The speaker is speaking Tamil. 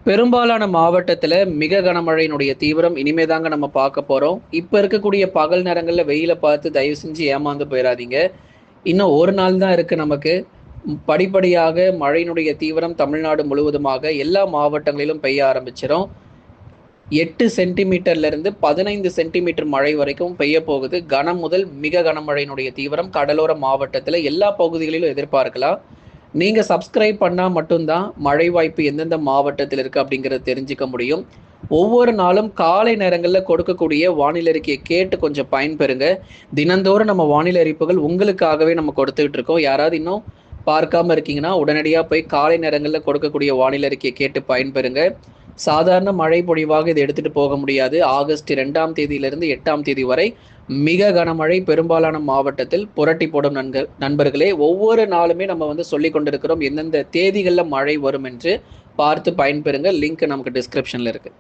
பெரும்பாலான மாவட்டத்துல மிக கனமழையினுடைய தீவிரம் இனிமேதாங்க நம்ம பார்க்க போறோம். இப்ப இருக்கக்கூடிய பகல் நேரங்கள்ல வெயில பார்த்து தயவு செஞ்சு ஏமாந்து போயிறாதீங்க. இன்னும் ஒரு நாள் தான் இருக்கு நமக்கு. படிப்படியாக மழையினுடைய தீவிரம் தமிழ்நாடு முழுவதுமாக எல்லா மாவட்டங்களிலும் பெய்ய ஆரம்பிச்சிரும். 8 சென்டிமீட்டர்ல இருந்து 15 சென்டிமீட்டர் மழை வரைக்கும் பெய்ய போகுது. கனம் முதல் மிக கனமழையினுடைய தீவிரம் கடலோர மாவட்டத்துல எல்லா பகுதிகளிலும் எதிர்பார்க்கலாம். நீங்க சப்ஸ்கிரைப் பண்ணா மட்டும்தான் மழை வாய்ப்பு எந்தெந்த மாவட்டத்தில் இருக்கு அப்படிங்கறத தெரிஞ்சுக்க முடியும். ஒவ்வொரு நாளும் காலை நேரங்கள்ல கொடுக்கக்கூடிய வானிலை அறிக்கையை கேட்டு கொஞ்சம் பயன்பெறுங்க. தினந்தோறும் நம்ம வானிலை அறிப்புகள் உங்களுக்காகவே நம்ம கொடுத்துக்கிட்டு இருக்கோம். யாராவது இன்னும் பார்க்காம இருக்கீங்கன்னா உடனடியா போய் காலை நேரங்கள்ல கொடுக்கக்கூடிய வானிலை அறிக்கையை கேட்டு பயன்பெறுங்க. சாதாரண மழை பொழிவாக இதை எடுத்துட்டு போக முடியாது. ஆகஸ்ட் 2ஆம் தேதியிலிருந்து 8ஆம் தேதி வரை மிக கனமழை பெரும்பாலான மாவட்டத்தில் புரட்டி போடும் நண்பர்களே. ஒவ்வொரு நாளுமே நம்ம சொல்லிக் கொண்டிருக்கிறோம் எந்தெந்த தேதிகளில் மழை வரும் என்று பார்த்து பயன்பெறுங்க. லிங்க் நமக்கு டிஸ்கிரிப்ஷன்ல இருக்கு.